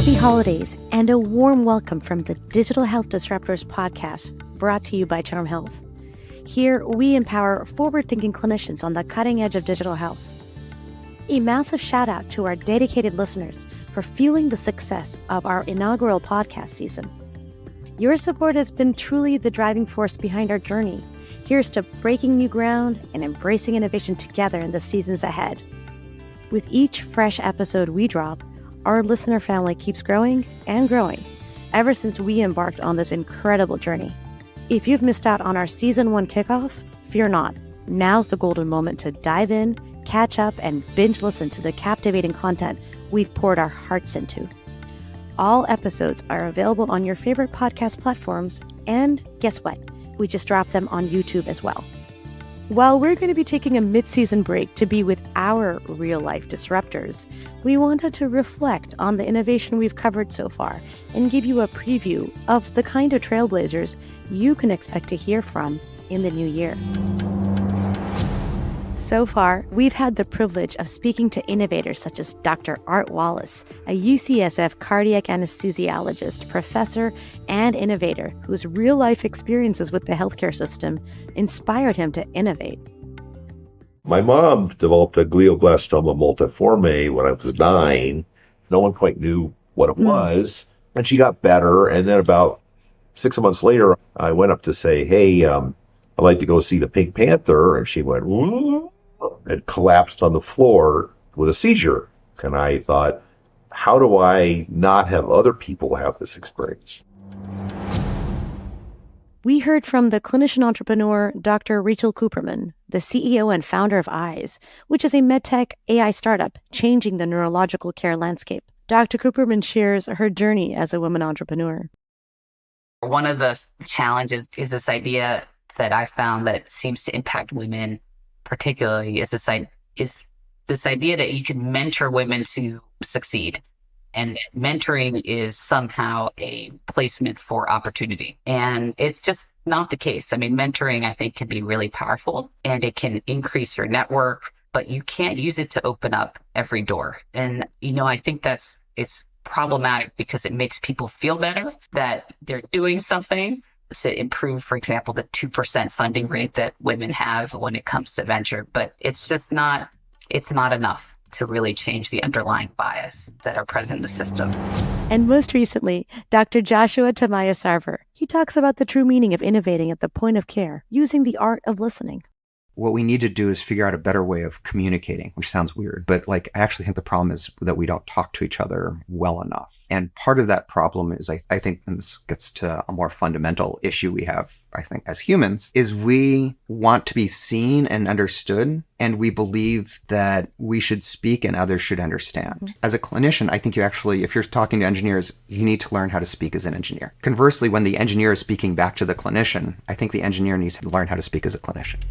Happy holidays and a warm welcome from the Digital Health Disruptors Podcast, brought to you by CharmHealth. Here, we empower forward-thinking clinicians on the cutting edge of digital health. A massive shout out to our dedicated listeners for fueling the success of our inaugural podcast season. Your support has been truly the driving force behind our journey. Here's to breaking new ground and embracing innovation together in the seasons ahead. With each fresh episode we drop, our listener family keeps growing and growing ever since we embarked on this incredible journey. If you've missed out on our Season 1 kickoff, fear not. Now's the golden moment to dive in, catch up, and binge listen to the captivating content we've poured our hearts into. All episodes are available on your favorite podcast platforms, and guess what? We just dropped them on YouTube as well. While we're going to be taking a mid-season break to be with our real-life disruptors, we wanted to reflect on the innovation we've covered so far and give you a preview of the kind of trailblazers you can expect to hear from in the new year. So far, we've had the privilege of speaking to innovators such as Dr. Art Wallace, a UCSF cardiac anesthesiologist, professor, and innovator whose real-life experiences with the healthcare system inspired him to innovate. My mom developed a glioblastoma multiforme when I was 9. No one quite knew what it was, and she got better. And then about 6 months later, I went up to say, hey, I'd like to go see the Pink Panther. And she went, "Whoa," and collapsed on the floor with a seizure. And I thought, how do I not have other people have this experience? We heard from the clinician entrepreneur, Dr. Rachel Kuperman, the CEO and founder of Eyes, which is a medtech AI startup changing the neurological care landscape. Dr. Kuperman shares her journey as a woman entrepreneur. One of the challenges is this idea that I found that seems to impact women particularly is this idea that you can mentor women to succeed. And mentoring is somehow a placement for opportunity. And it's just not the case. I mean, mentoring, I think, can be really powerful and it can increase your network, but you can't use it to open up every door. And, I think it's problematic because it makes people feel better that they're doing something to improve, for example, the 2% funding rate that women have when it comes to venture. But it's not enough to really change the underlying bias that are present in the system. And most recently, Dr. Joshua Tomayo Sarver. He talks about the true meaning of innovating at the point of care, using the art of listening. What we need to do is figure out a better way of communicating, which sounds weird, but I actually think the problem is that we don't talk to each other well enough. And part of that problem is, I think, and this gets to a more fundamental issue we have, I think, as humans, is we want to be seen and understood, and we believe that we should speak and others should understand. As a clinician, I think you actually, if you're talking to engineers, you need to learn how to speak as an engineer. Conversely, when the engineer is speaking back to the clinician, I think the engineer needs to learn how to speak as a clinician.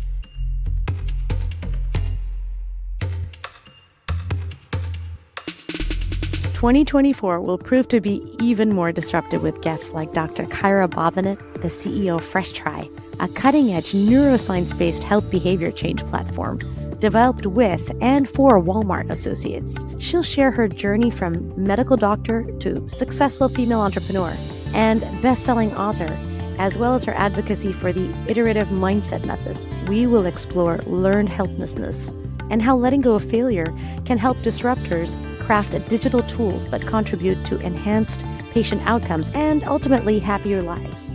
"2024 will prove to be even more disruptive with guests like Dr. Kyra Bobinet, the CEO of FreshTry, a cutting-edge neuroscience-based health behavior change platform developed with and for Walmart associates. She'll share her journey from medical doctor to successful female entrepreneur and best-selling author, as well as her advocacy for the Iterative mindset method. We will explore learned helplessness and how letting go of failure can help disruptors craft digital tools that contribute to enhanced patient outcomes and ultimately happier lives.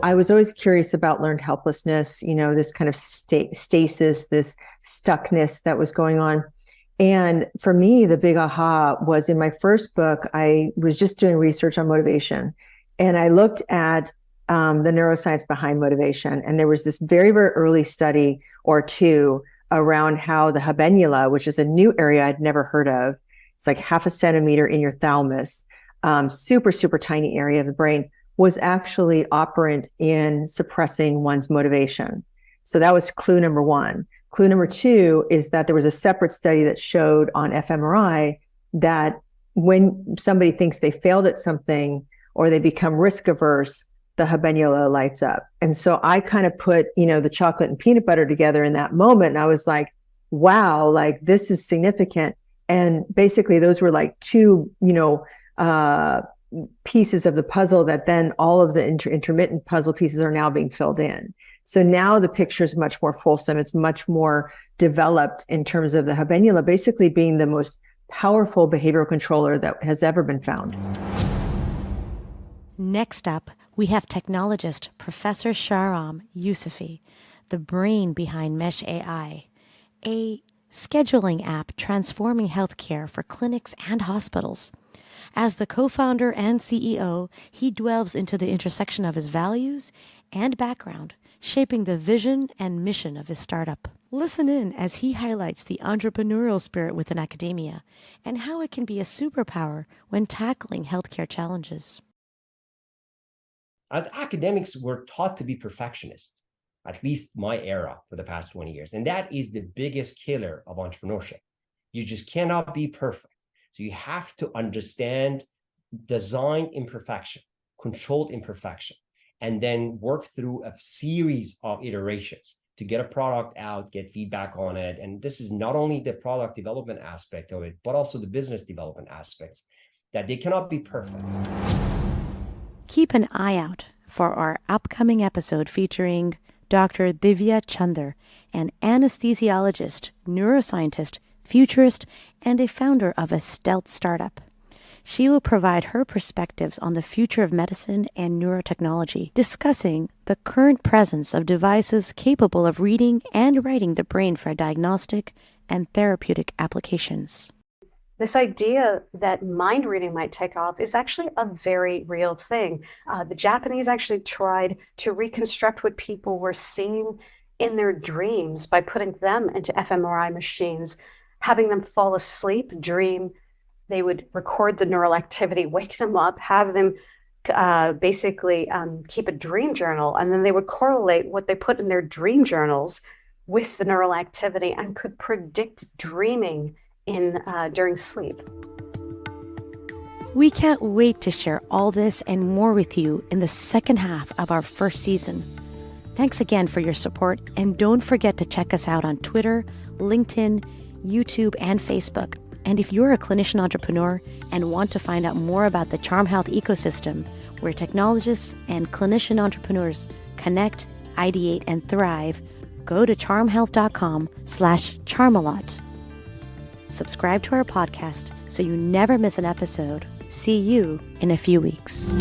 I was always curious about learned helplessness, this kind of stasis, this stuckness that was going on. And for me, the big aha was in my first book, I was just doing research on motivation. And I looked at the neuroscience behind motivation. And there was this very, very early study or two around how the habenula, which is a new area I'd never heard of, it's like 0.5 centimeter in your thalamus, super, super tiny area of the brain, was actually operant in suppressing one's motivation. So that was clue number one. Clue number two is that there was a separate study that showed on fMRI that when somebody thinks they failed at something or they become risk averse, the habenula lights up. And so I kind of put, the chocolate and peanut butter together in that moment. And I was like, wow, this is significant. And basically those were like two, pieces of the puzzle that then all of the intermittent puzzle pieces are now being filled in. So now the picture is much more fulsome. It's much more developed in terms of the habenula basically being the most powerful behavioral controller that has ever been found. Next up, we have technologist Professor Shahram Yousefi, the brain behind Mesh AI, a scheduling app transforming healthcare for clinics and hospitals. As the co-founder and CEO, he delves into the intersection of his values and background, shaping the vision and mission of his startup. Listen in as he highlights the entrepreneurial spirit within academia and how it can be a superpower when tackling healthcare challenges. As academics, we're taught to be perfectionists, at least my era for the past 20 years. And that is the biggest killer of entrepreneurship. You just cannot be perfect. So you have to understand design imperfection, controlled imperfection, and then work through a series of iterations to get a product out, get feedback on it. And this is not only the product development aspect of it, but also the business development aspects, that they cannot be perfect. Keep an eye out for our upcoming episode featuring Dr. Divya Chander, an anesthesiologist, neuroscientist, futurist, and a founder of a stealth startup. She will provide her perspectives on the future of medicine and neurotechnology, discussing the current presence of devices capable of reading and writing the brain for diagnostic and therapeutic applications. This idea that mind reading might take off is actually a very real thing. The Japanese actually tried to reconstruct what people were seeing in their dreams by putting them into fMRI machines, having them fall asleep, dream. They would record the neural activity, wake them up, have them basically keep a dream journal, and then they would correlate what they put in their dream journals with the neural activity and could predict dreaming during sleep. We can't wait to share all this and more with you in the second half of our first season. Thanks again for your support, and don't forget to check us out on Twitter, LinkedIn, YouTube, and Facebook. And if you're a clinician entrepreneur and want to find out more about the CharmHealth ecosystem, where technologists and clinician entrepreneurs connect, ideate, and thrive, go to charmhealth.com/charmalot. Subscribe to our podcast so you never miss an episode. See you in a few weeks.